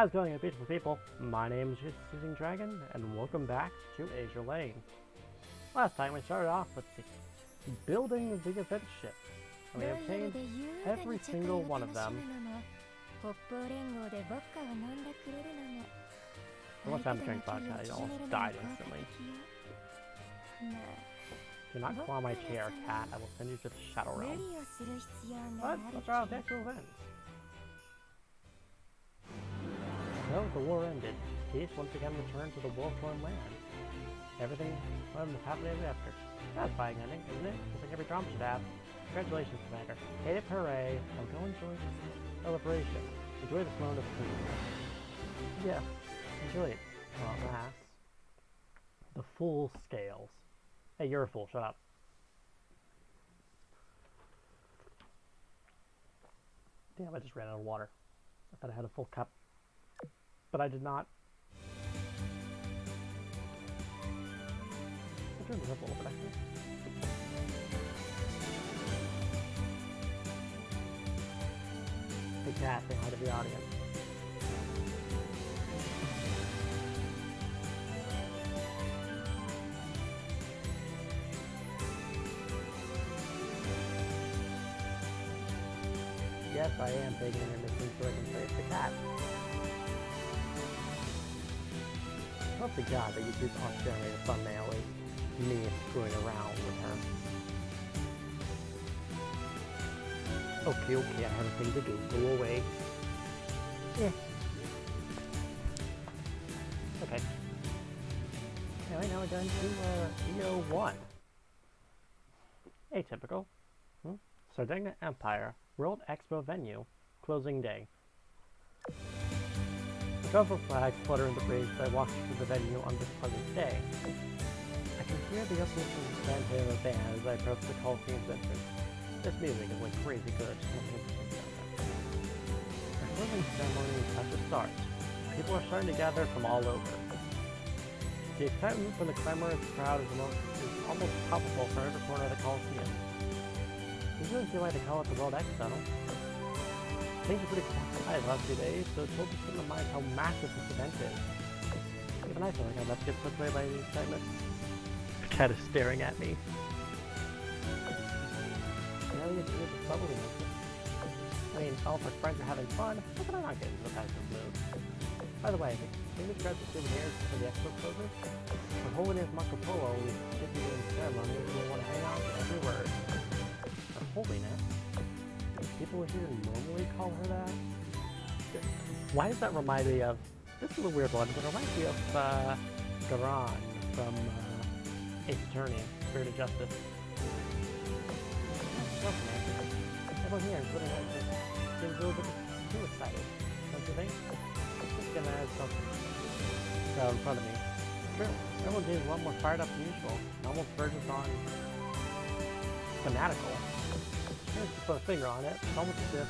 How's it going, beautiful people? My name is Shooting Dragon, and welcome back to Azur Lane. Last time we started off with building the event ship, and we obtained every single one of them. Unless I'm drinking vodka, I almost died instantly. Do not claw my chair, cat. I will send you to the Shadow Realm. But let's try out the actual event. So, the war ended. Peace once again returned to the war-torn land. Everything was happily ever after. Satisfying ending, isn't it? Just like every drama should have. Congratulations, Commander. Hate it, hooray. Now go enjoy the celebration. Enjoy this moment of peace. Yes, enjoy it. Well, at last. The fool scales. Hey, you're a fool. Shut up. Damn, I just ran out of water. I thought I had a full cup. But I did not. I'll turn this up a little bit, actually. Hey cat, say hi to the audience. Yes, I am taking intermission so I can face the cat. I hope to God that YouTube's auto-generated thumbnail is me screwing around with her. Okay, I have a thing to do. Go away. Yeah. Okay. Anyway, now we're done to EO1. Atypical. Sardinia Empire, World Expo venue, closing day. The colorful flags flutter in the breeze as I walk through the venue on this pleasant day. I can hear the uplift of the fanfare of the band as I approach the Coliseum's entrance. This music is like crazy good. The closing ceremony is at the start. People are starting to gather from all over. The excitement from the clamorous crowd is almost palpable from every corner of the Coliseum. I usually feel like they call it the World Expo. Things are pretty quiet the last few days, so it's hard to keep in mind how massive this event is. Even I feel like I'm about to get swept away by the excitement. The cat is staring at me. Now we get to hear the bubbliness. I mean, all of our friends are having fun, how can I not get into the festive mood? By the way, can you describe the souvenirs for the expo closers? For Holiness Marco Polo, we should be doing ceremony, and we want to hang on to every word. For Holiness? People here normally call her that? Why does that remind me of... This is a weird one, but it reminds me of Garan from Ace Attorney, Spirit of Justice. Everyone here, including us, seems a little bit too excited, don't you think? I'm just gonna add something in front of me. True, everyone seems a lot more fired up than usual, and almost verges on fanatical. Here's to put a finger on it. It's almost as if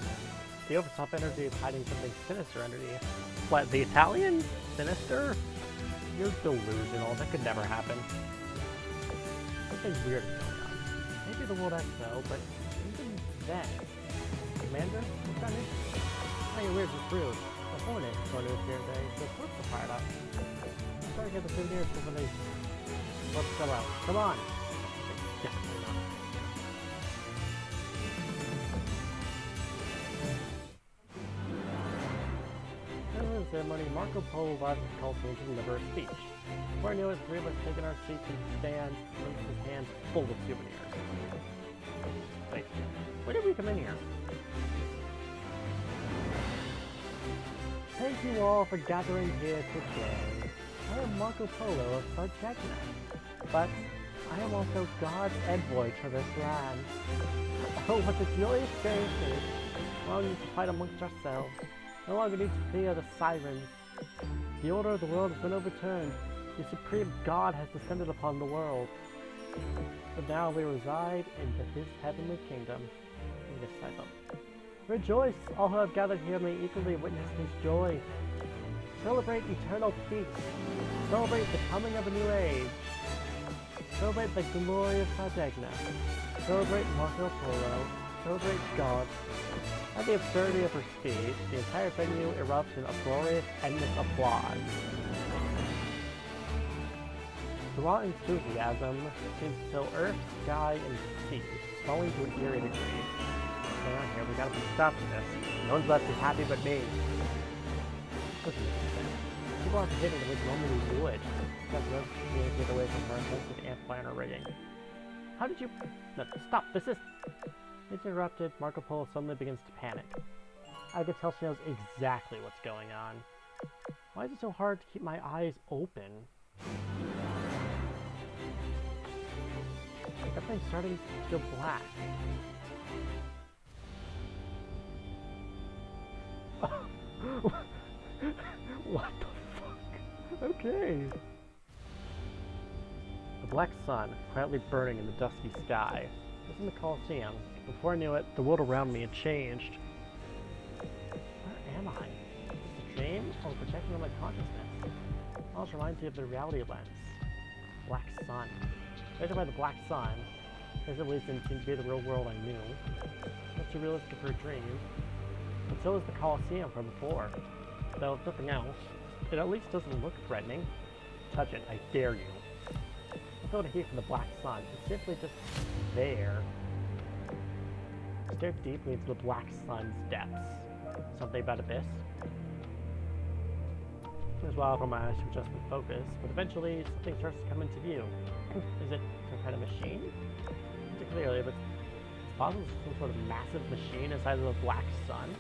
the overtop energy is hiding something sinister underneath. What, the Italian? Sinister? You're delusional. That could never happen. Something weird is going on. Maybe the World Expo, but even then. Commander? What's that mean? Hey, weird is rude. The Hornet is going to appear today, so of course we're fired up. I'm trying to get the souvenirs before they... Let's go out. Come on! Definitely not. Ceremony, Marco Polo arrives at the Coliseum to deliver a speech. Before I knew it, three of us taking our seats in the stand, with his hands full of souvenirs. Wait, when did we come in here? Thank you all for gathering here today. I am Marco Polo of Sardinia, but I am also God's envoy to this land. Oh, what a joyous day it is! We all need to fight amongst ourselves. No longer need to fear the sirens. The order of the world has been overturned. The supreme God has descended upon the world. But now we reside in his heavenly kingdom. In this cycle. Rejoice! All who have gathered here may equally witness his joy. Celebrate eternal peace. Celebrate the coming of a new age. Celebrate the glory of Sardinia. Celebrate Marco Polo. Oh great God. At the absurdity of her speech, the entire venue erupts in uproarious, endless applause. The raw enthusiasm seems to fill earth, sky, and sea, swelling to an eerie degree. Hang on here, we gotta put a stop to this. No one's left to be happy but me. Listen, people aren't behaving the way they normally would. Because no communicate away from her thanks to the amplifier in her rigging. How did you... No, stop, this is... Interrupted, Marco Polo suddenly begins to panic. I can tell she knows exactly what's going on. Why is it so hard to keep my eyes open? Everything's starting to go black. What the fuck? Okay. The black sun, quietly burning in the dusky sky. This is the Colosseum. Before I knew it, the world around me had changed. Where am I? Is this a dream or projection of my consciousness? I was reminded of the reality lens. Black sun. Judged by the black sun, this at least didn't seem to be the real world I knew. Not too realistic for a dream. But so is the Colosseum from before. Though, if nothing else, it at least doesn't look threatening. Touch it, I dare you. I feel the heat from the black sun. It's simply just there. I stared deeply into the black sun's depths. Something about abyss. It was wild for my eyes to adjust my focus, but eventually something starts to come into view. Is it some kind of machine? Not clearly, but it's possible it's some sort of massive machine inside of the black sun.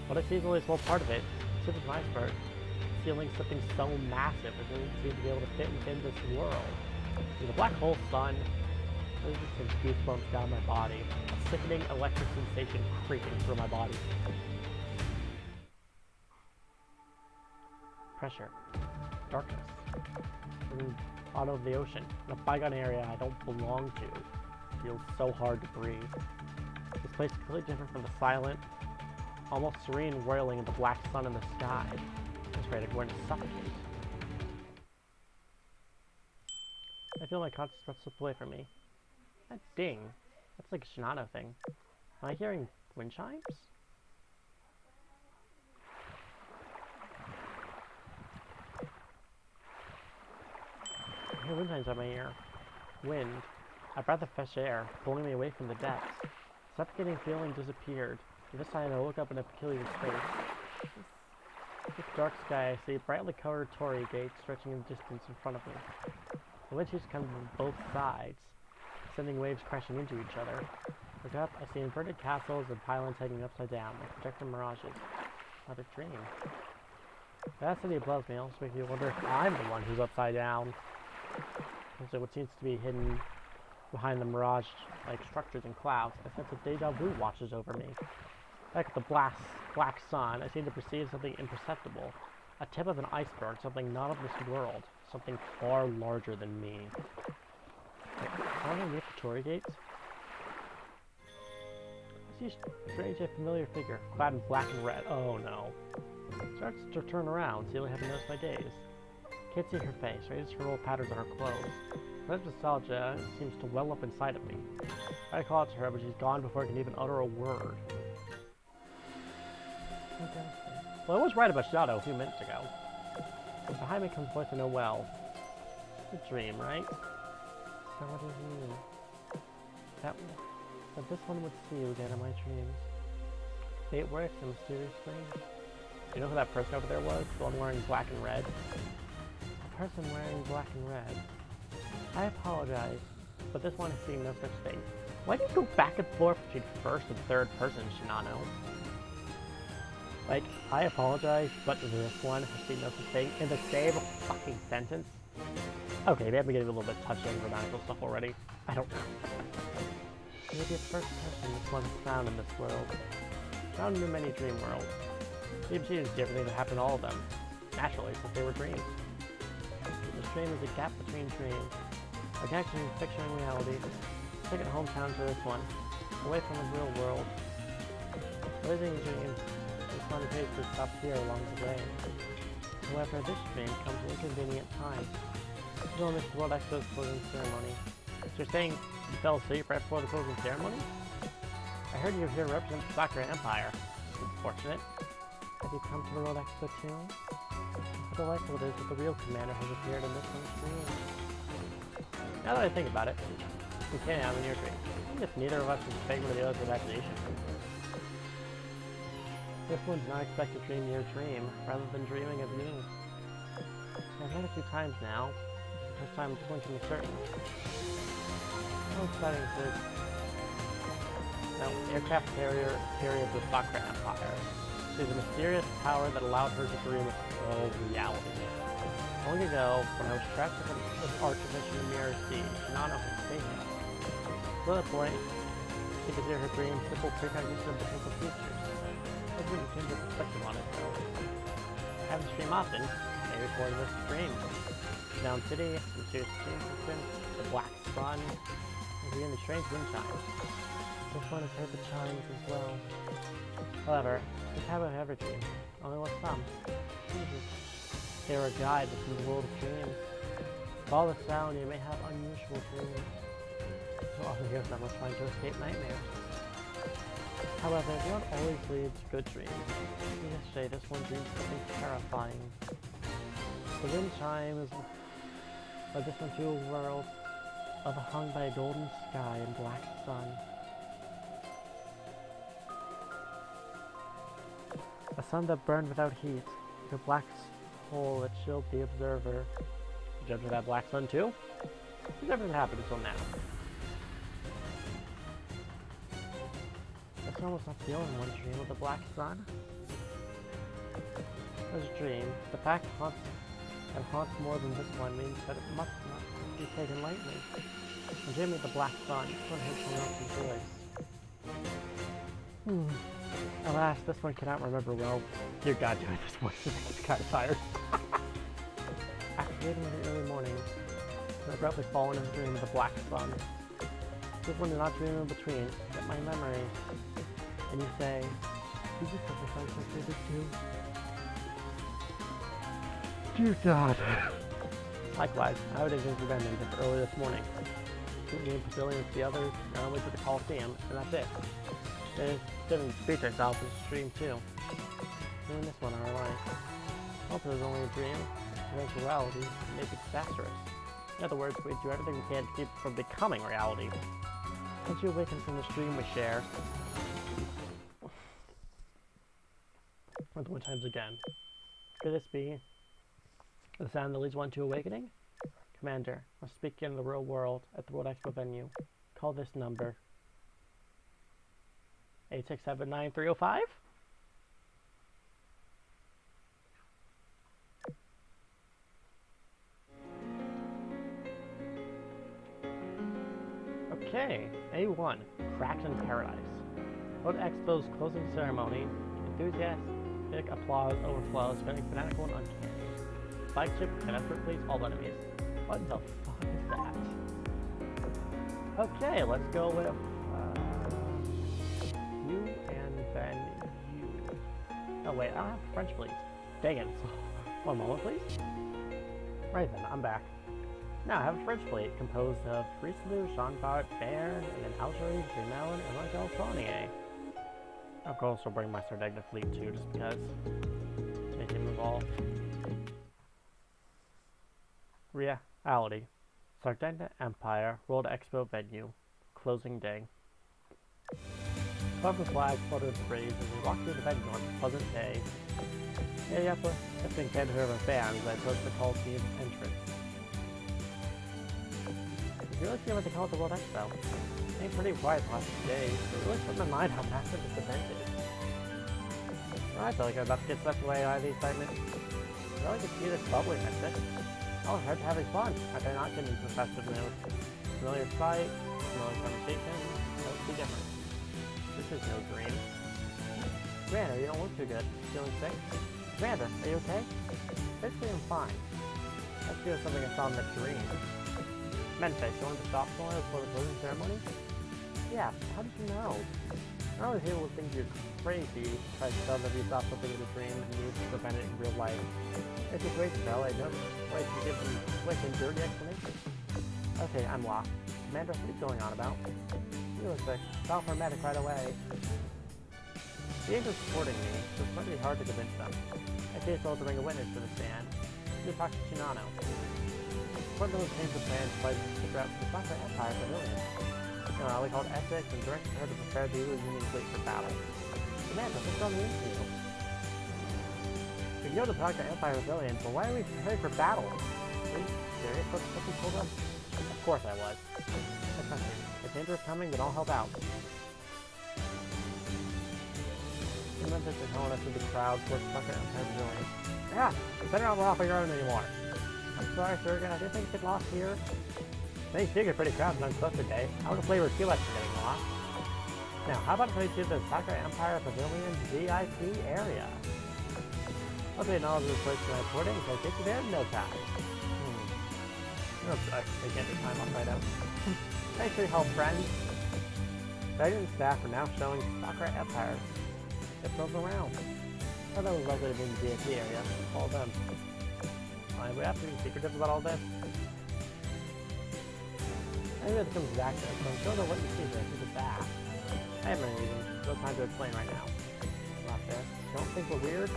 What I see is only a small part of it. It's tip of an iceberg. Sealing something so massive it doesn't seem to be able to fit within this world. With the black hole sun, there's just some goosebumps down my body. A sickening electric sensation creeping through my body. Pressure. Darkness. In bottom of the ocean. In a bygone area I don't belong to. It feels so hard to breathe. This place is completely different from the silent, almost serene whirling of the black sun in the sky. It's ready to go into suffocate. I feel my consciousness about to slip away from me. That ding. That's like a Shinano thing. Am I hearing wind chimes? I hear wind chimes on my ear. Wind. A breath of fresh air, pulling me away from the depths. The suffocating feeling disappeared. And this time I woke up in a peculiar space. This dark sky, I see brightly colored torii gates stretching in the distance in front of me. The wind sheets come from both sides, sending waves crashing into each other. Look up, I see inverted castles and pylons hanging upside down, like projected mirages. Another dream. The vast city above me also makes me wonder if I'm the one who's upside down. So what seems to be hidden behind the mirage-like structures and clouds, a sense of deja vu washes over me. Back at the black sun, I seem to perceive something imperceptible. A tip of an iceberg, something not of this world, something far larger than me. Are we near the torii gates? I see a strange yet familiar figure, clad in black and red. Oh no. Starts to turn around, so you haven't noticed my gaze. Can't see her face, or just her little patterns on her clothes. Red nostalgia seems to well up inside of me. I call out to her, but she's gone before I can even utter a word. Well, I was right about Shadow a few minutes ago. But behind me comes a voice I know well. It's a dream, right? So what does it mean? That this one would see you again in my dreams. Fate works in mysterious ways. You know who that person over there was? The one wearing black and red? The person wearing black and red. I apologize, but this one has seen no such thing. Why do you go back and forth between first and third person, Shinano? Like, I apologize, but this one has seen no such thing in the same fucking sentence. Okay, maybe I'm getting a little bit touchy on grammatical stuff already. I don't know. You're the first person this one has found in this world. Found in many dream worlds. Maybe she is different to happen to all of them. Naturally, since they were dreams. This dream is a gap between dreams. A connection between fiction and reality. Second hometown to this one. Away from the real world. Living dreams. This one pays to stop here along the way. However, this dream comes at an inconvenient time. This is on this World Expo's closing ceremony. So you're saying You fell asleep right before the closing ceremony? I heard you were here to represent the Sakura Empire. Unfortunate. Have you come to the World Expo too? How delightful it is that the real commander has appeared in this one's dream. Now that I think about it, we can't have in your dream. I guess neither of us is favor the other's imagination. This one did not expect to dream your dream, rather than dreaming of me. I've met a few times now. The first time it's going to be certain. How exciting is this? No, aircraft carrier of the Sakura Empire. She's a mysterious power that allowed her to dream of reality. Long ago, when I was trapped with Archbishop in Mirror Sea, Shinano had saved me. To that point, she could hear her dream simple precognition of potential futures. I wouldn't change her perspective on it, though. I haven't streamed often, maybe for this dream. Down City, mysterious dream sequence, the black sun, and hearing the strange wind chimes. This one has heard the chimes as well. However, this habit of every dream, only with some. They are a guide within the world of dreams. Follow the sound, you may have unusual dreams. So often hear someone trying to escape nightmares. However, they don't always lead to good dreams. Yesterday, this one dreamed something terrifying. The wind chimes led this one to a world overhung by a golden sky and black sun. A sun that burned without heat, like a black hole that chilled the observer. Did you observe that black sun too? This never happened until now. The sun was not the only one dream of the black sun. It was a dream. The fact that haunts more than this one means that it must not be taken lightly. And dreaming of the black sun, one heard someone else's voice. Alas, this one cannot remember well. Dear God, doing this voice is kind of tired. After waiting in the early morning, I abruptly fall into a dream of the black sun. This one did not dream in between, get my memory. And you say, did you put the sunset through this too? Dear God. Likewise, I would have been prevented early this morning. Took me in pavilion with the others, and I went to the Coliseum, and that's it. They didn't speak herself in the stream too. Doing this one our life. Also, it was only a dream. Eventuality may be disastrous. In other words, we do everything we can to keep it from becoming reality. Once you awaken from the dream we share, with one times again. Could this be the sound that leads one to awakening? Commander, I'll speak in the real world at the World Expo venue. Call this number. 8679305? Okay, A1, Cracks in Paradise. World Expo's closing ceremony. Enthusiastic applause overflows, feeling fanatical and uncanny. Flagship can escort please all enemies. What the fuck is that? Okay, let's go with you and then you. Oh wait, I don't have French please. Dang it. One moment please. Right then, I'm back. Now I have a French fleet composed of Rhys, Jean-Bart, Bairn, and then Azur, Melon, and Angel Saunier. I'll also bring my Sardegna fleet too, just because. Make him evolve. Reality. Sardegna Empire, World Expo venue. Closing day. Puffin flags fluttered in the breeze as we walked through the venue on a pleasant day. Yeah, I've been handed over fans as I approached the Coliseum entrance. You really see what they call it the World Expo. It's been pretty quiet the last few days, but it really put in my mind how massive this event is. Well, I feel like I'm about to get swept away by the excitement. I really can see this bubbling at it. Oh, I'm having fun. I better not get into the festive mood. Familiar sight, familiar conversation, no too different. This is no dream. Commander, you don't look too good. Feeling sick? Commander, are you okay? Basically, I'm fine. That's feel something I saw in the dream. Menface, you wanted to stop somewhere before the closing ceremony? Yeah, how did you know? I always hear people think you're crazy, try to tell that you saw something in the dream and you need to prevent it in real life. It's a great spell, I don't like to give them quick and dirty explanation. Okay, I'm lost. Commander, what are you going on about? He was sick. Call for a medic right away. The Angels supporting me, so it's going to be hard to convince them. I say so to bring a witness to the stand. You talk to Shinano. Portland will change the plan to fight the Sakura Empire Pavilion. We called Essex and directed her to prepare the Union fleet for battle. Commander, what's on the infield? We can go to the Sakura Empire Pavilion, but why are we preparing for battle? Are you serious? What you told us? Of course I was. If danger is coming, then I'll help out. The Memphis is calling us to the crowd towards Sakura Empire Pavilion. Yeah, better not off on your own anymore. I'm sorry, Surgeon, I didn't think you'd get lost here. They figured pretty crowded on Cluster Day. I would have flavored too much for getting lost. Now, how about if we do the Sakura Empire Pavilion VIP area? I'll be knowledge of this place for reporting, so I'll get you there in no time. They can't take time off right out. Thanks for your help, friends. Dragon and staff are now showing Sakura Empire. Get those around. I thought it was likely to be in the VIP area. Follow them. We have to be secretive about all this. I think that comes back to us, so I'm sure that what you see here is fast. I have many reasons. No time to explain right now. Not this. Don't think we're weird?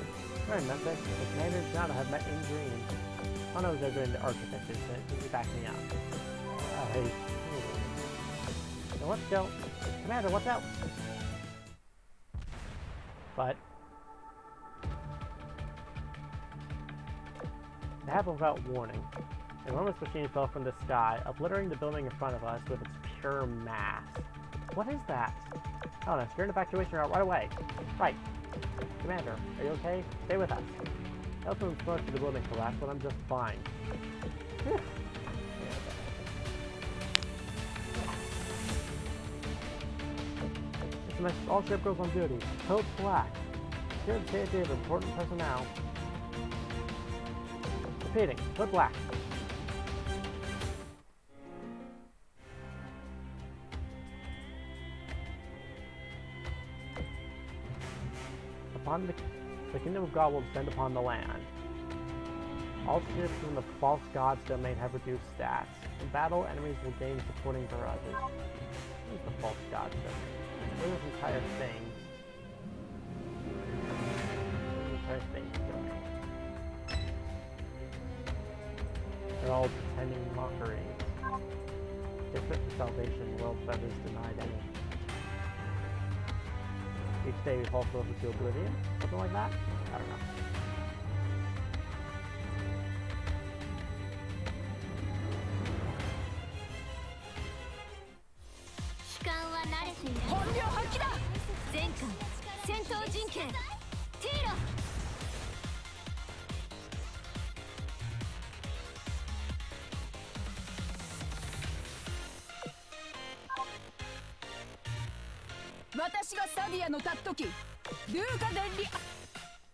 We're in Memphis. The commander and Shana have met in dreams. I know they're doing the architecture, so you back me up. Hey. So let's go. Commander, what's out? But it happened without warning. An enormous machine fell from the sky, obliterating the building in front of us with its pure mass. What is that? Oh no, secure an evacuation route right away. Right. Commander, are you okay? Stay with us. I also am supposed to the building collapse, but I'm just fine. This message, all ship goes on duty. Code black. Secure the safety of important personnel. Repeating, code black. Upon the kingdom of God will descend upon the land. All ships in the false god's domain have reduced stats. In battle, enemies will gain supporting barrages. What is the false god's domain? What is this entire thing? What is this entire thing's domain? They're all pretending mockeries. They fit for salvation, world feathers denied any. Each day we fall closer to oblivion? Something like that? I don't know.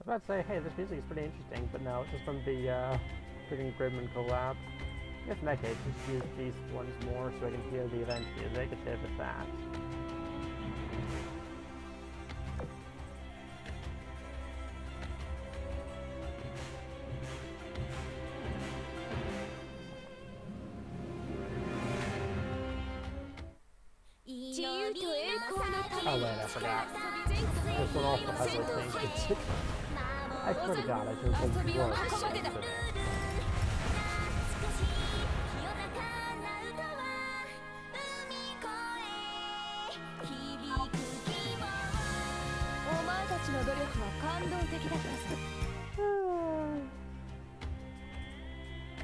I was about to say, hey, this music is pretty interesting, but no, it's just from the freaking Gridman collab. I guess in that case, just use these ones more so I can hear the event music instead of that. Oh wait, I forgot. This one also has those things. I swear to God, I should have played World Expo today.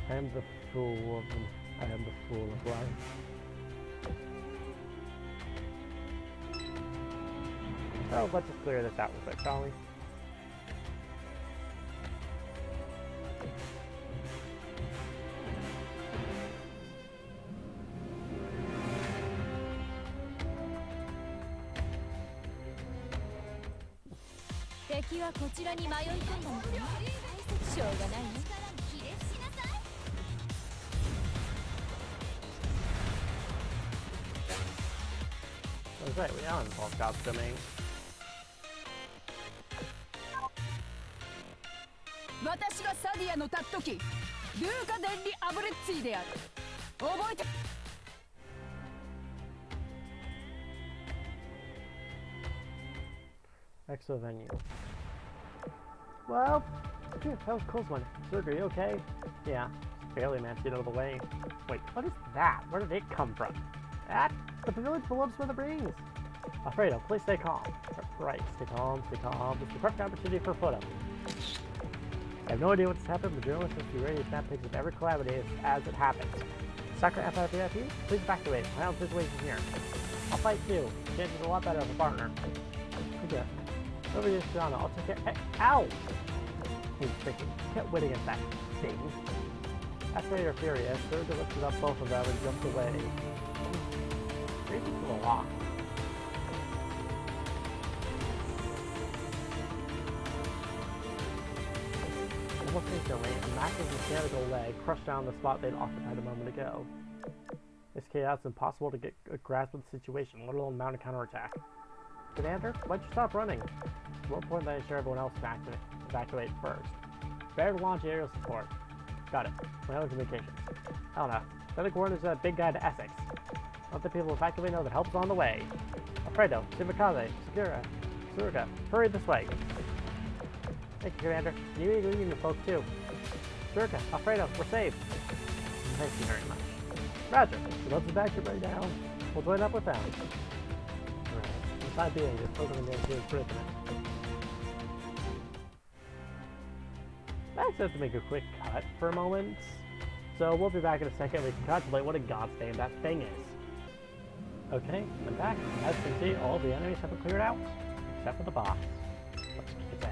I am the fool of life. So let's just clear this out real quick, shall we? That's right, we are in false god's domain. Expo venue. Well, phew, that was a close one. Zurg, are you okay? Yeah, just barely managed to get out of the way. Wait, what is that? Where did it come from? That? The pavilion below us where the rings. Alfredo, please stay calm. Right, stay calm, stay calm. This is the perfect opportunity for a photo. I have no idea what's happened, but journalists must be ready to snap pics of every calamity as it happens. Soccer FIVIP, please evacuate. My own situation here. I'll fight too. Chances a lot better of a partner. Okay. Over here, Shana. I'll take care. Hey, ow! He's freaking kept waiting at that thing. After you're furious, Sergio lifted up both of them and jumped away. Crazy to the lock. Almost instantly, a massive mechanical leg crushed down the spot they'd occupied a moment ago. This chaos, it's impossible to get a grasp of the situation, let alone mount a counterattack. Commander, why'd you stop running? At what point did I ensure everyone else evacuate first? Better to launch aerial support. Got it. We're communications. Hell no. Send the coordinates to that big guy to Essex. Let the people evacuate know that help's on the way. Alfredo, Shimakaze, Segura, Suruga, hurry this way. Thank you, Commander. You need the folk too. Suruga, Alfredo, we're safe. Thank you very much. Roger. So let's evacuate right now. We'll join up with them. Right. For the time being, this program is going to predicament. Max has to make a quick cut for a moment. So we'll be back in a second. We can contemplate what in God's name that thing is. Okay, I'm back. As you can see, all the enemies have been cleared out, except for the boss. Let's kick its ass.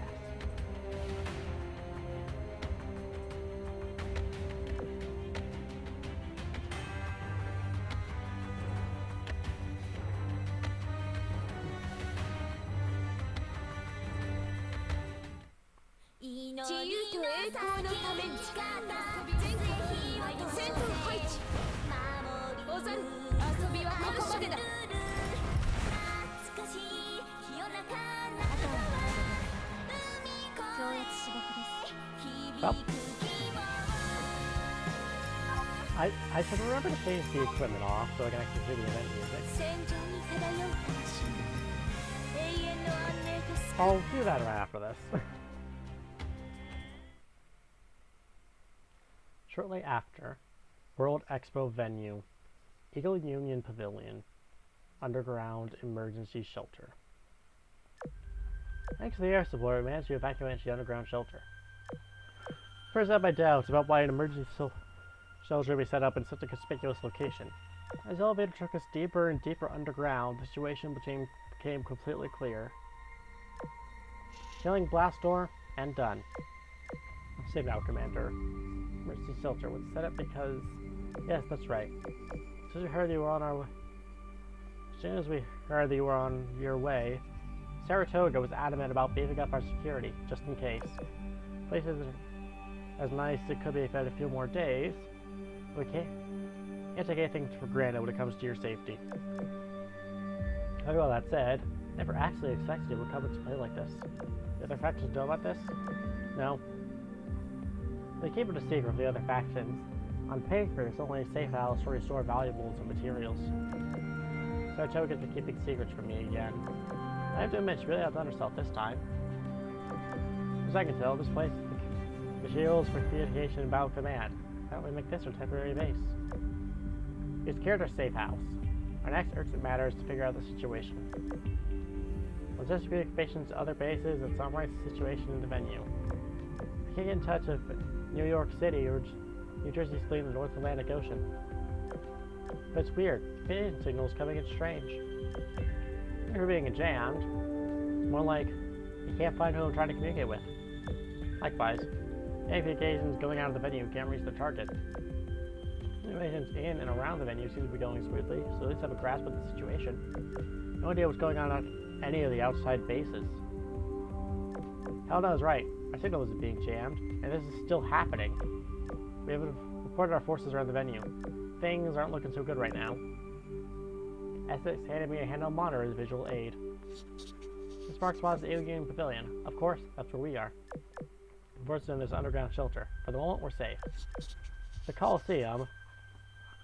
Well, I should remember to change the equipment off so I can actually hear the event music. I'll do that right after this. Shortly after, World Expo venue, Eagle Union Pavilion, underground emergency shelter. Thanks to the air support, we managed to evacuate the underground shelter. First up my doubts about why an emergency shelter be set up in such a conspicuous location. As the elevator took us deeper and deeper underground, the situation became completely clear. Killing blast door, and done. Save now, Commander. Emergency shelter was set up because... Yes, that's right. As soon as we heard you were on our way... As soon as we heard that you were on your way, Saratoga was adamant about beefing up our security, just in case. Place isn't as nice as it could be if it had a few more days. We can't take anything for granted when it comes to your safety. With all that said, I never actually expected it would come into play like this. The other factions know about this? No. They keep it a secret from the other factions. On paper, it's only a safe house where you store valuables and materials. Saratoga's been keeping secrets from me again. I have to admit, she really outdone herself this time. As I can tell, this place is shields for communication and battle command. Why don't we make this our temporary base? It's character safe house. Our next urgent matter is to figure out the situation. We'll just communications to other bases and summarize the situation in the venue. We can't get in touch with New York City or New Jersey split in the North Atlantic Ocean. But it's weird. Communication signals coming in strange. You're being jammed. It's more like you can't find who I'm trying to communicate with. Likewise, any communications going out of the venue can't reach the target. Communications in and around the venue seem to be going smoothly, so at least have a grasp of the situation. No idea what's going on any of the outside bases. Helena is right. Our signal is being jammed, and this is still happening. We have reported our forces around the venue. Things aren't looking so good right now. Essex handed me a handheld monitor as visual aid. This marks spot is the Alien Pavilion. Of course, that's where we are. Unfortunately, there's an underground shelter. For the moment, we're safe. The Coliseum,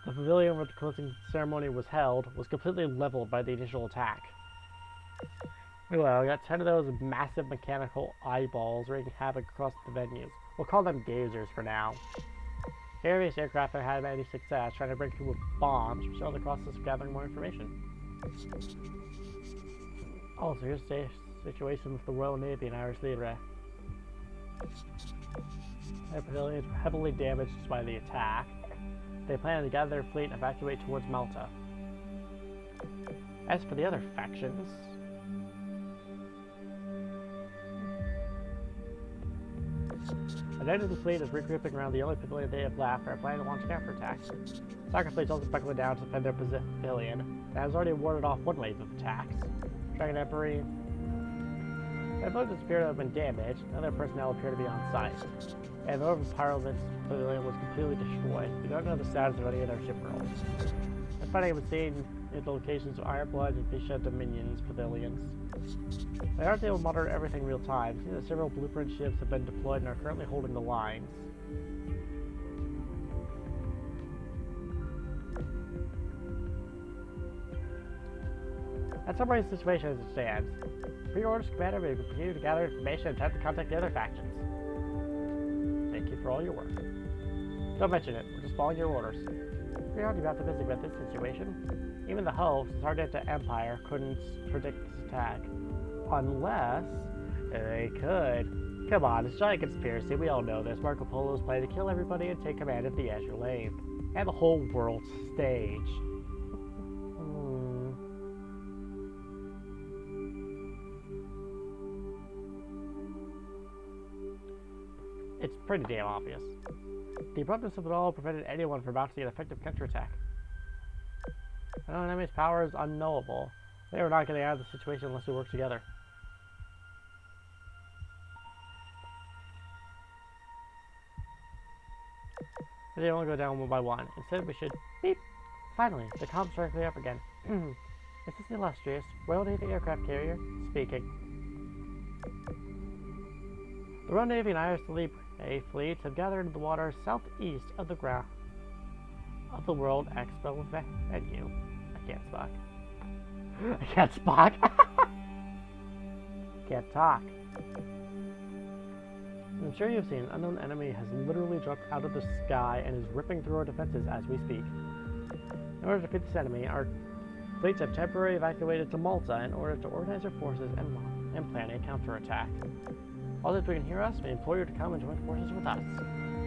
the pavilion where the closing ceremony was held, was completely leveled by the initial attack. Well, I got 10 of those massive mechanical eyeballs wreaking havoc across the venues. We'll call them gazers for now. Various aircraft have had any success trying to break through with bombs, which are the process of gathering more information. Also, here's the situation with the Royal Navy and Irish Leader. Their pavilions were heavily damaged by the attack. They plan to gather their fleet and evacuate towards Malta. As for the other factions, the Knight of the Fleet is regrouping around the only pavilion they have left and are planning to launch counterattacks. Soccer Fleet is also buckling down to defend their pavilion and has already warded off one wave of attacks. Dragon Emperor. Their boats appear to have been damaged, and other personnel appear to be on site. And the Northern Parliament's pavilion was completely destroyed. We don't know the status of any of their shipwrights. The fighting was seen at the locations of Ironblood and Fisha Dominion's pavilions. They aren't able to monitor everything real time. See that several blueprint ships have been deployed and are currently holding the lines. That's summary the situation as it stands. Pre-orders, Commander, we continue to gather information and attempt to contact the other factions. Thank you for all your work. Don't mention it, we're just following your orders. We're hardly optimistic about this situation. Even the hosts, as hard as the Empire, couldn't predict this attack. Unless they could. Come on, it's a giant conspiracy, we all know this. Marco Polo's plan to kill everybody and take command of the Azur Lane. And the whole world stage. It's pretty damn obvious. The abruptness of it all prevented anyone from mounting an effective counterattack. An enemy's power is unknowable. They were not getting out of the situation unless we work together. They only go down one by one. Instead, we should beep. Finally, the comms directly up again. This is the illustrious Royal Navy aircraft carrier speaking. The Royal Navy and Irish fleets have gathered in the waters southeast of the ground of the World Expo venue. I can't talk. I can't talk. Can't talk. I'm sure you've seen an unknown enemy has literally dropped out of the sky and is ripping through our defenses as we speak. In order to defeat this enemy, our fleets have temporarily evacuated to Malta in order to organize their forces and plan a counterattack. All that we can hear us, we implore you to come and join forces with us.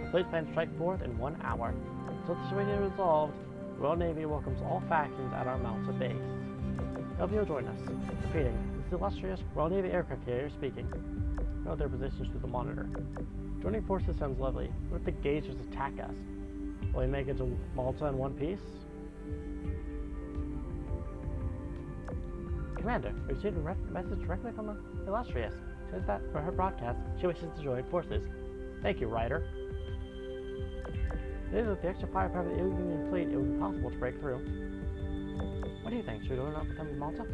The fleet plans to strike forth in 1 hour. Until the situation is resolved, the Royal Navy welcomes all factions at our Malta base. Hope you'll join us. Repeating, this is the illustrious Royal Navy aircraft carrier speaking. Note their positions through the monitor. Joining forces sounds lovely. What if the gazers attack us? Will we make it to Malta in one piece? Commander, we received a message directly from the illustrious. Says that for her broadcast, she wishes to join forces. Thank you, Ryder. It is with the extra firepower of the Union fleet, it would be possible to break through. What do you think? Should we load up with them in Malta?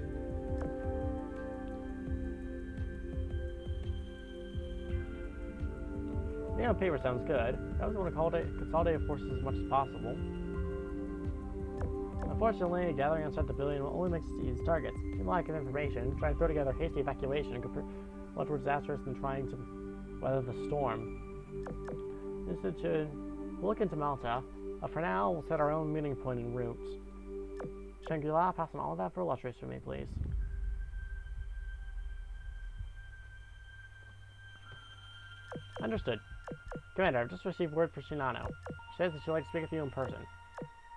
The on paper sounds good. I was going to consolidate forces as much as possible. Unfortunately, gathering outside the pavilion will only make us easy targets. Given lack of information, try to throw together hasty evacuation and compare what were disastrous than trying to weather the storm. Instead, should look into Malta, but for now, we'll set our own meeting point en route. Shangri-La, pass on all of that for illustrious for me, please. Understood. Commander, I've just received word for Shinano. She says that she'd like to speak with you in person.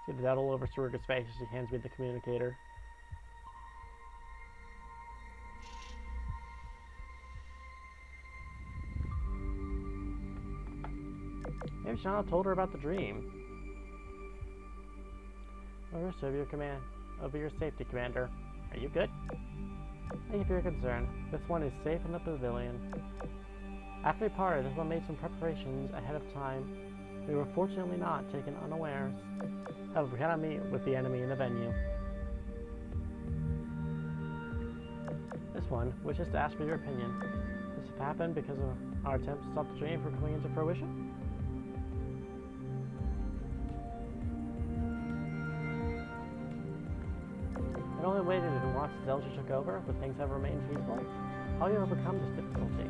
See the devil over Saruga's face as she hands me the communicator. Maybe Shinano told her about the dream. Rest of your safety, Commander. Are you good? Thank you for your concern. This one is safe in the pavilion. After we parted, this one made some preparations ahead of time. We were fortunately not taken unawares. However, we cannot meet with the enemy in the venue. This one wishes to ask for your opinion. Does this happen because of our attempts to stop the dream from coming into fruition? It only waited in months since Elder took over, would things have remained peaceful? How do you overcome this difficulty?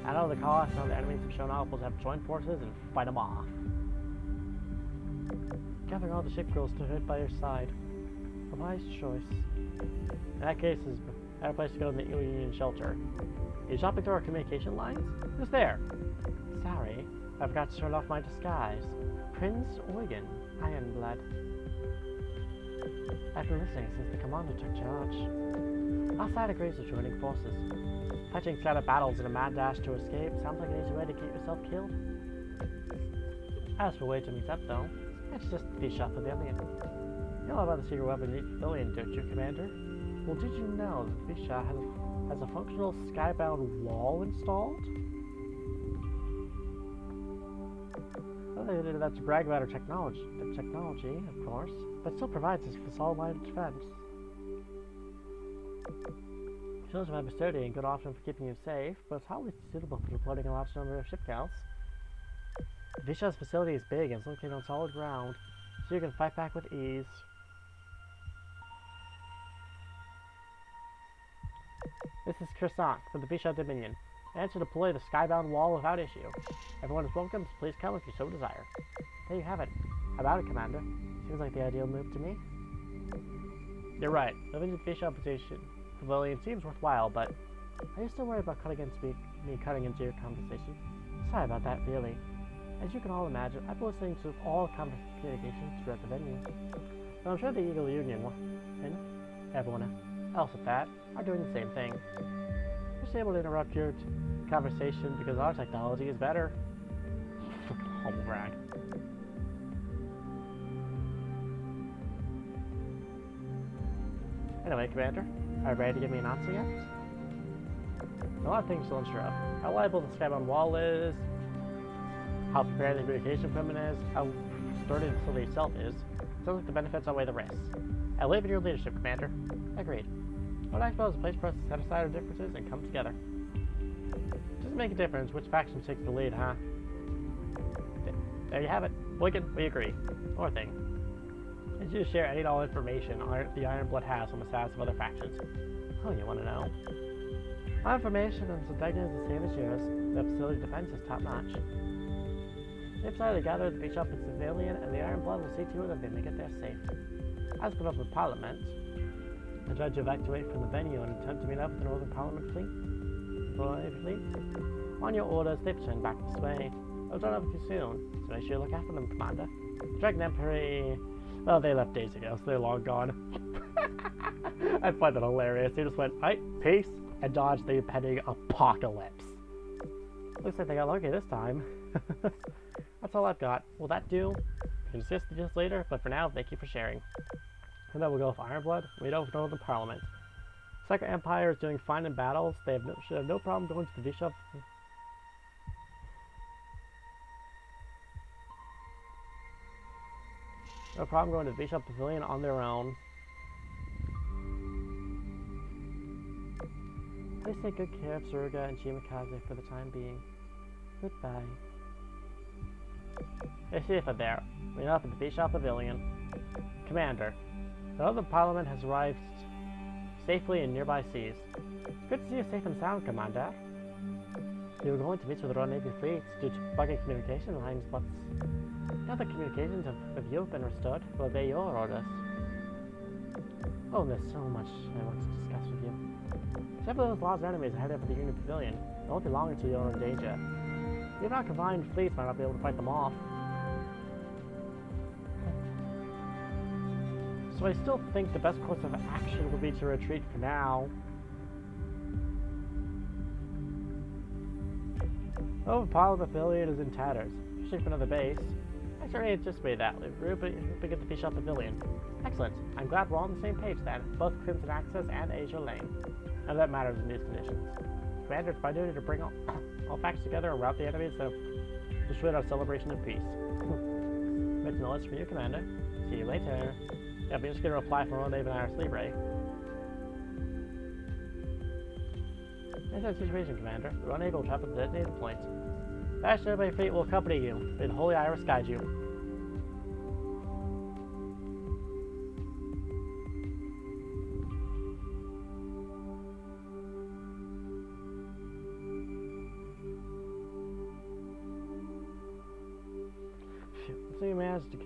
I know the cost, and the enemies have shown up, we'll have to join forces and fight them off. Gathering all the ship girls to hit by your side. A wise choice. In that case, there's a better place to go than the Union shelter. Are you shopping through our communication lines? Who's there? Sorry, I forgot to turn off my disguise. Prince Eugen, Ironblood. I've been listening since the commander took charge. Outside agrees with joining forces. Fighting scattered battles in a mad dash to escape sounds like an easy way to keep yourself killed. As for a way to meet up, though, it's just Bishop Pavilion. You know about the secret weapon Pavilion, don't you, Commander? Well, did you know that Bishop has a functional skybound wall installed? Well, that's to brag about our technology, of course, but still provides us with a solid line of defense. Shows my maturity and good option for keeping you safe, but it's hardly suitable for deploying a large number of ship counts. Visha's facility is big and is located on solid ground, so you can fight back with ease. This is Kersant from the Visha Dominion, and to deploy the skybound wall without issue. Everyone is welcome, so please come if you so desire. There you have it. How about it, Commander? Seems like the ideal move to me. You're right. Living in Visha Pavilion seems worthwhile, but are you still worried about me cutting into your conversation? Sorry about that, really. As you can all imagine, I've been listening to all communications throughout the venue. But I'm sure the Eagle Union and everyone else at that are doing the same thing. We're just able to interrupt your conversation because our technology is better. Humble brag. Anyway, Commander, are you ready to give me an answer yet? A lot of things to unsure of. How reliable the skybound wall is, how prepared the communication equipment is, how sturdy the facility itself is. Sounds like the benefits outweigh the risks. I believe in your leadership, Commander. Agreed. World Expo is a place for us to set aside our differences and come together. Doesn't make a difference which faction takes the lead, huh? There you have it. Wigan, we agree. One more thing. Did you share any and all information the Ironblood has on the status of other factions? Oh, you want to know? My information on Zodegna is the same as yours. The facility's defense is top-notch. They've decided to gather the Bishop and Civilian, and the Ironblood will see to it that they make it there safe. As put up with Parliament, I tried to evacuate from the venue and attempt to meet up with the Northern Parliament fleet. On your orders, they've turned back this way. I'll turn up with you soon, so make sure you look after them, Commander. The Dragon Emperor... Well, they left days ago, so they're long gone. I find that hilarious. They just went, right, peace, and dodged the impending apocalypse. Looks like they got lucky this time. That's all I've got. Will that do? You can assist just later, but for now, thank you for sharing. And then we'll go with Ironblood, we go with Northern Parliament. Second Empire is doing fine in battles. They should have no problem going to the Bishop. No problem going to the Bishop Pavilion on their own. Please take good care of Surga and Shimakaze for the time being. Goodbye. Stay safe out there. Meet up at the Bishop Pavilion. Commander, the Northern Parliament has arrived safely in nearby seas. It's good to see you safe and sound, Commander. You were going to meet with the Royal Navy fleets due to bugging communication lines, but now the communications of you have been restored. We'll obey your orders. Oh, there's so much I want to discuss with you. Except for those lost enemies headed for the Union Pavilion, it won't be long until you're in danger. Even our combined fleets might not be able to fight them off. So I still think the best course of action would be to retreat for now. Oh, Parliament Pavilion is in tatters. Shape another base. I certainly anticipated that. We're up at the Bishop Pavilion. Excellent. I'm glad we're all on the same page then. Both Crimson Access and Asia Lane. None of that matters in these conditions. Commander, it's my duty to bring all facts together and rout the enemies that have destroyed our celebration of peace. Mention the list from you, Commander. See you later. Yeah, but just get a reply from Ronde and Iris Libre. In that situation, Commander, we're unable to travel to the designated point. Fast Airway fleet will accompany you. May the Holy Iris guide you. So you managed to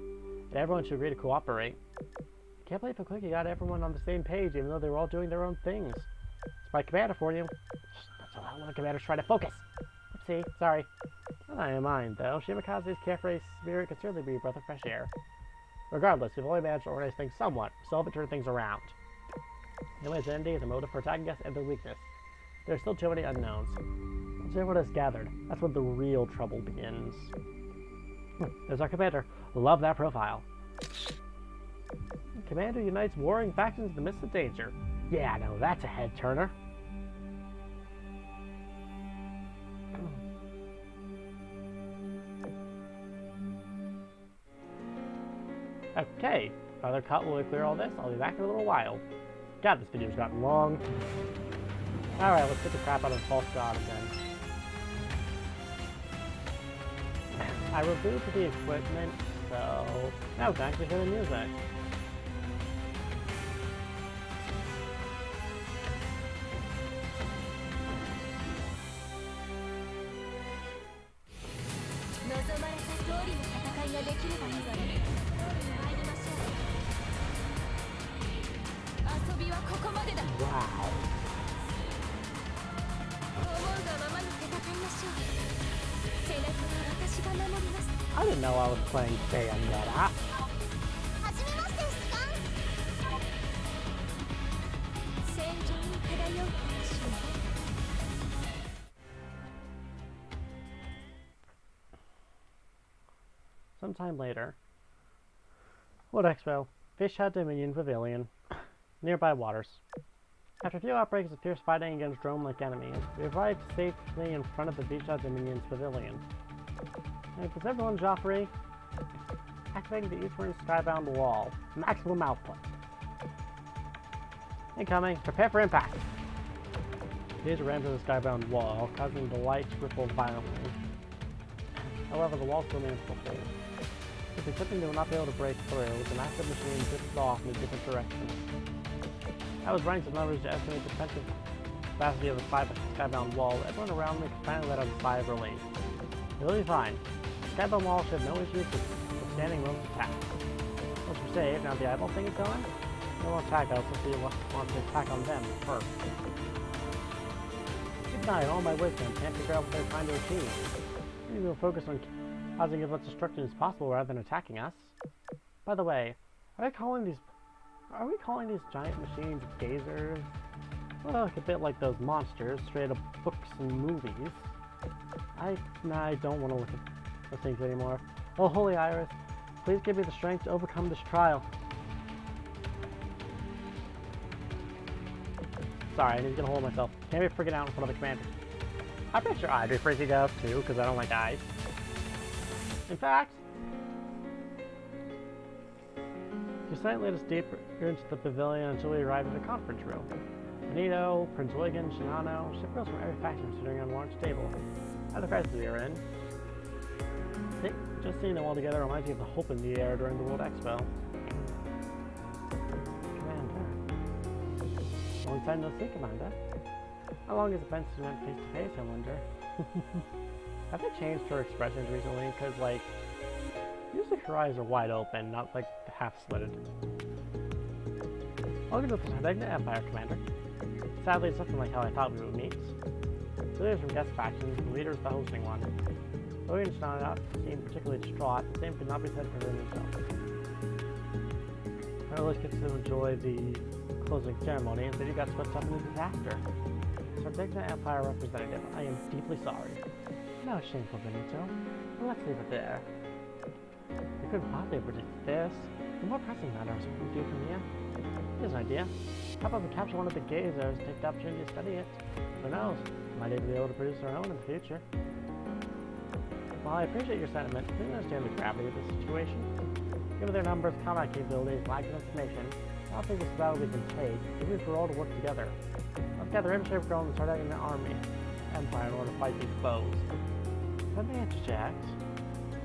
get everyone to agree to cooperate. I can't believe how quick you got everyone on the same page, even though they were all doing their own things. It's my commander for you. That's all I want. Commanders try to focus. Oopsie, sorry. I don't mind, though. Shimakaze's carefree spirit could certainly be a breath of fresh air. Regardless, we've only managed to organize things somewhat, so help it turn things around. Anyways, identity, the motive for attacking us, and the weakness. There are still too many unknowns. Once everyone is gathered, that's when the real trouble begins. There's our commander. Love that profile. Commander unites warring factions in the midst of danger. Yeah, no, that's a head-turner. Okay, Father Cut will clear all this. I'll be back in a little while. God, this video's gotten long. Alright, let's get the crap out of the false god again. I removed the equipment, so now we can actually hear the music. Wow. I didn't know I was playing Bayonetta. Sometime later, World Expo, Fish Hut Dominion Pavilion, nearby waters. After a few outbreaks of fierce fighting against drone-like enemies, we arrived safely in front of the Fish Hut Dominion's pavilion. Does everyone, Joffrey? Activating the eastern skybound wall. Maximum output. Incoming. Prepare for impact. These ran to the skybound wall, causing the light to ripple violently. However, the wall still managed to hold. If it's something they will not be able to break through, with an active machine drifted off in a different direction. I was running some numbers to estimate the defensive capacity of the skybound wall. Everyone around me could finally let out a sigh of relief. It'll be fine. The skybound wall should have no issues with withstanding Rome's attack. Once we're safe, now the eyeball thing is going, they won't attack us if we want to attack on them first. Keep an eye on all my wisdom, can't figure out what they're trying to achieve. Maybe we'll focus on causing as much destruction as possible rather than attacking us. By the way, are we calling these giant machines gazers? Well, look a bit like those monsters straight out of books and movies. I don't want to look at those things anymore. Oh, Holy Iris, please give me the strength to overcome this trial. Sorry, I need to get a hold of myself. Can't be freaking out in front of the commander. I bet your I'd be freaking out too, because I don't like eyes. In fact, Cassette led us deeper into the pavilion until we arrived at the conference room. Benito, Prince Willigan, Shinano, shipgirls from every faction were sitting around a large table. How the crisis we are in. Just seeing them all together reminds me of the hope in the air during the World Expo. Commander. Long time no see, Commander. How long has the princess went face to face, I wonder? Have they changed her expressions recently? Because, like, usually her eyes are wide open, not, like, half-slitted. Welcome to the Sardinia Empire, Commander. Sadly, it's nothing like how I thought we would meet. The leaders from guest factions, the leader is the hosting one. William and Shinano seemed particularly distraught. The same could not be said for him himself. Carlos gets to enjoy the closing ceremony, and then he got swept up in a disaster. Sardinia Empire representative, I am deeply sorry. No shameful, Benito. Let's leave it there. We couldn't possibly predict this. The more pressing matters we do from here. Here's an idea. How about we capture one of the gazers and take the opportunity to study it? Who knows? We might even be able to produce our own in the future. While I appreciate your sentiment, please understand the gravity of the situation. Given their numbers, combat capabilities, lack of information, I don't think this battle we can take, even if we're all to work together. Let's gather every shape girl and start out in the army empire in order to fight these foes. Let me interject.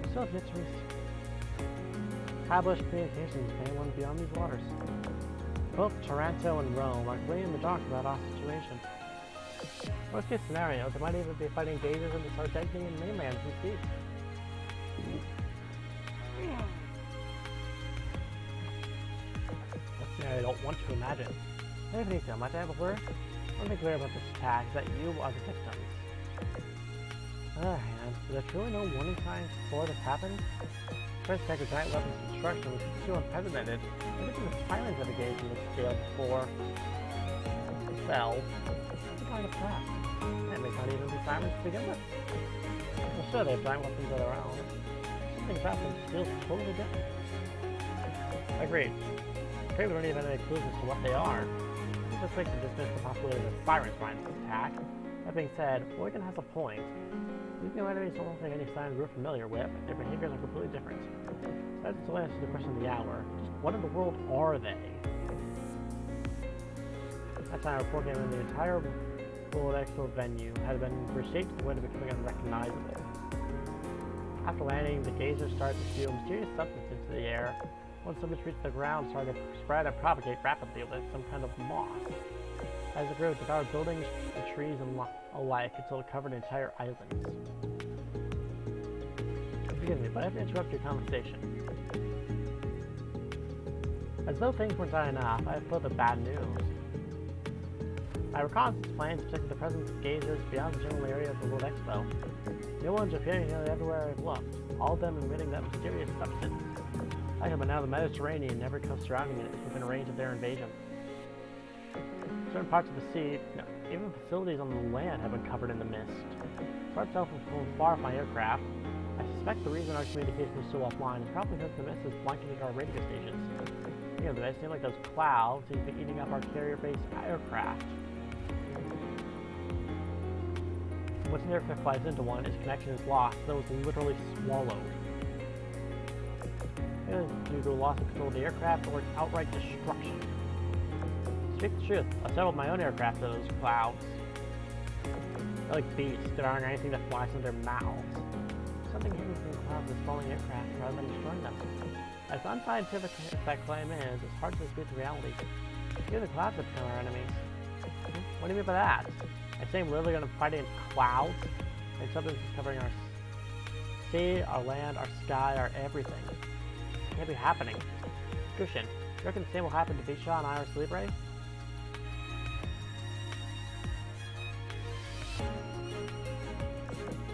We still have yet to establish communications with anyone beyond these waters. Both Taranto and Rome are clearly in the dark about our situation. Worst case scenario, they might even be fighting gazers in the Sardinian mainland as we speak. I don't want to imagine. Hey Benito, might I have a word? One thing clear about this attack is that you are the victims. On the other hand, is there truly no warning signs before this happened? First attack with giant weapons of destruction was too unprecedented. Look at the sirens of a gauge in this scale before it fell. What kind of crap? That may not even be sirens to begin with. Well sure, they have giant weapons of their own. Something about them feels totally different. Agreed. We don't even have any clues as to what they are. It's just like to dismiss the possibility that sirens behind this attack. That being said, Morgan has a point. These new enemies don't look like any signs we're familiar with, but their behaviors are completely different. So that's the answer to the question of the hour. Just what in the world are they? That time, our program in the entire World Expo venue had been reshaped to the way of becoming unrecognizable. After landing, the gazers started to spew a mysterious substance into the air. Once the image reached the ground, started to spread and propagate rapidly like some kind of moss. As it grew, it devoured buildings and trees and alike until it covered entire islands. Forgive me, but I have to interrupt your conversation. As though things weren't dying off, I have further bad news. My reconnaissance plans detected the presence of gazers beyond the general area of the World Expo. New ones appearing nearly everywhere I've looked, all of them emitting that mysterious substance. But now the Mediterranean and every coast surrounding it is within range of their invasion. Certain parts of the sea, even facilities on the land have been covered in the mist. It's hard to tell from far off my aircraft. I suspect the reason our communication is still offline is probably because the mist has blanketed our radio stations. They seem like those clouds seem to be eating up our carrier-based aircraft. Once an aircraft flies into one, its connection is lost, so it's literally swallowed. Either due to a loss of control of the aircraft or its outright destruction. To speak the truth, I settled my own aircraft to those clouds. They're like beasts, devouring anything that flies in their mouths. Something hidden from the clouds is falling aircraft rather than destroying them. As unscientific as that claim is, it's hard to dispute the reality. Even the clouds have become our enemies. What do you mean by that? I say I'm literally going to fight against clouds, and substance is covering our sea, our land, our sky, our everything. It can't be happening. Gushin, you reckon the same will happen to Bisha and Iris Libre?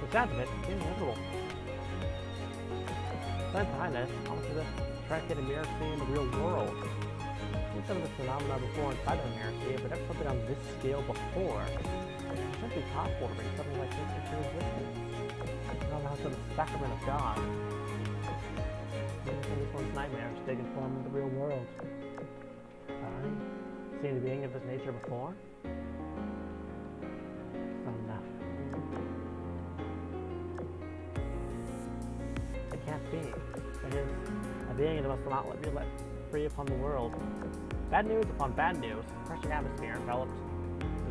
The sound of it seems inevitable. The science behind this, almost as if trying to get a mirror sea in the real world. I've seen some of this phenomena before inside of a mirror sea, but never something on this scale before. It's simply possible to bring something like this into existence. It's not the house of the sacrament of God. From this one's nightmares taking form in the real world. Sorry? Seen a being of this nature before? Enough. It can't be. It is a being that must not be let free upon the world. Bad news upon bad news. A crushing atmosphere enveloped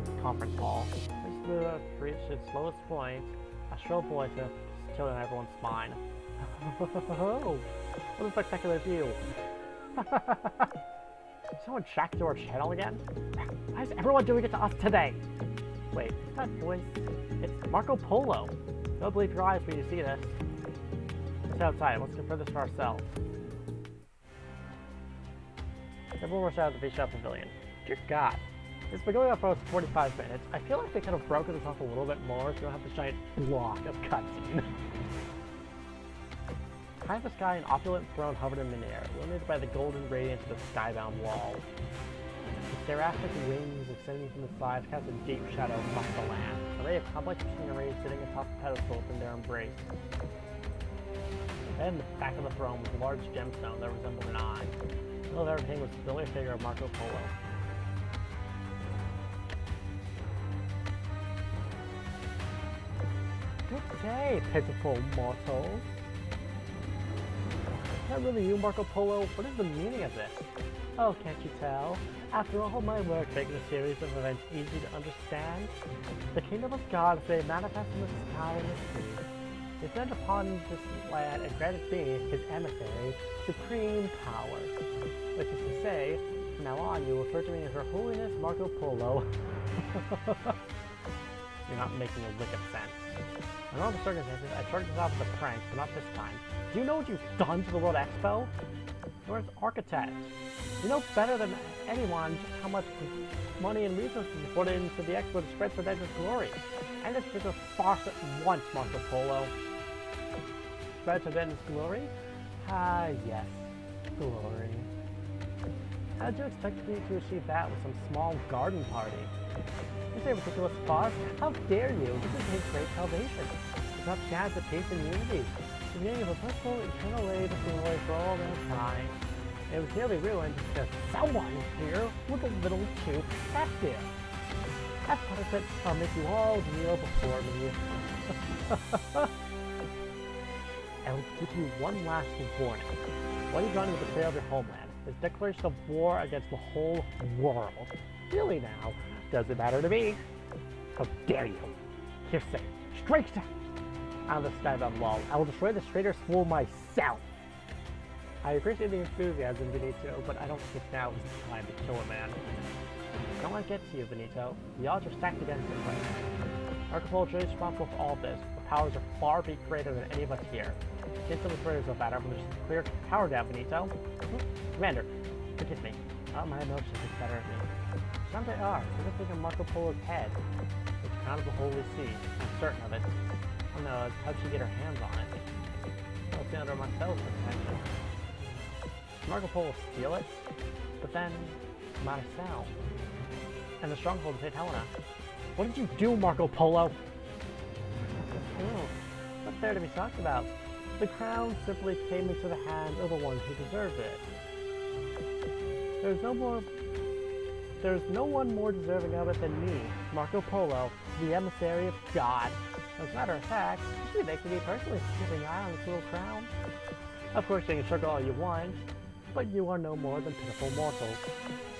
the conference hall. This blew up reached its lowest point. A shrill voice tilted everyone's spine. Oh, what a spectacular view. Someone tracked through our channel again? Why is everyone doing it to us today? Wait, is that voice? It's Marco Polo. Don't believe your eyes when you see this. Let's head outside. Let's confirm this for ourselves. Everyone rushed out of the Bishop Pavilion. Dear God. It's been going on for almost 45 minutes. I feel like they could have broken this off a little bit more so you don't have this giant block of cutscene. High in the sky, an opulent throne hovered in midair, illuminated by the golden radiance of the skybound wall. The seraphic wings extending from the sides cast a deep shadow across the land, an array of complex machinery sitting atop the pedestals in their embrace. Then, the back of the throne was a large gemstone that resembled an eye. In the middle of everything was the familiar figure of Marco Polo. Good day, pitiful mortals. Is that really you, Marco Polo? What is the meaning of this? Oh, can't you tell? After all my work making a series of events easy to understand, the kingdom of God is a manifest in the sky and the sea. Descend upon this land and granted me, his emissary, supreme power. Which is to say, from now on you refer to me as Her Holiness Marco Polo. You're not making a lick of sense. In all the circumstances, I started this off with a prank, but not this time. Do you know what you've done to the World Expo? You're its architect. You know better than anyone just how much money and resources you put into the Expo to spread Sarden's glory. And this particular farce at once, Marco Polo. Spread Sarden's glory? Ah, yes. Glory. How did you expect me to achieve that with some small garden party? You say ridiculous farce? How dare you? This is his great salvation. It's not chance of peace and unity. The beginning of a blissful, eternal age of glory for all mankind. It was nearly ruined because someone here was a little too active. As punishment, I'll make you all kneel before me. I'll give you one last warning. What you've done is the betrayal of your homeland. It's declaration of war against the whole world. Really now, doesn't matter to me. How dare you? Here, say, strike out of the skybound wall. I will destroy this traitor's fool myself. I appreciate the enthusiasm, Benito, but I don't think now is the time to kill a man. Don't let it get to you, Benito. The odds are stacked against us right now. Marco Polo is responsible for all this. The powers are far greater than any of us here. Can't some of the matter, but there's a clear power gap, Benito. Commander, forgive me. My emotions get better at me. Some they are. Look at thinking Marco Polo's head, which crowned the Holy See. I'm certain of it. Oh no, how'd she get her hands on it? Well, it's under Marcel's protection. Marco Polo steal it? But then, Marcel. And the stronghold of St. Helena. What did you do, Marco Polo? Oh, what's there to be talked about? The crown simply came into the hands of the one who deserved it. There's no one more deserving of it than me, Marco Polo, the emissary of God. As a matter of fact, you should make me personally keeping an eye on this little crown. Of course, you can circle all you want, but you are no more than pitiful mortals.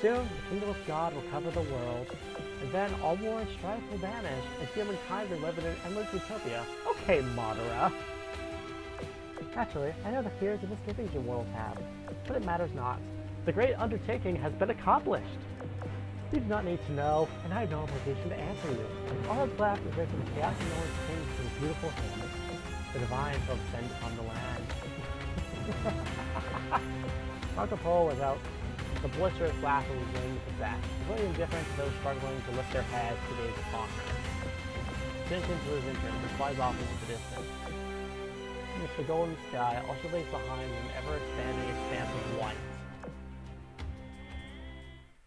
Soon, the kingdom of God will cover the world, and then all war and strife will vanish, and humankind will live in an endless utopia. Okay, Madara. Actually, I know the fears and misgivings you mortals have, but it matters not. The great undertaking has been accomplished. You do not need to know, and I have no obligation to answer you. All that's left is making the chaos and noise change to his beautiful hand. The divine shall descend upon the land. Marco Polo was out. The boisterous laugh was ringing with the completely indifferent to those struggling to lift their heads to gaze upon her. Sinks into his entrance and flies off into the distance. With the golden sky also lays behind an ever-expanding expanse of white.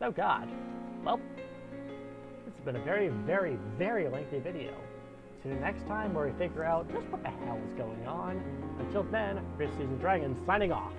Oh god. Well, this has been a very, very, very lengthy video. See you next time where we figure out just what the hell is going on. Until then, Rhys Season Dragon signing off.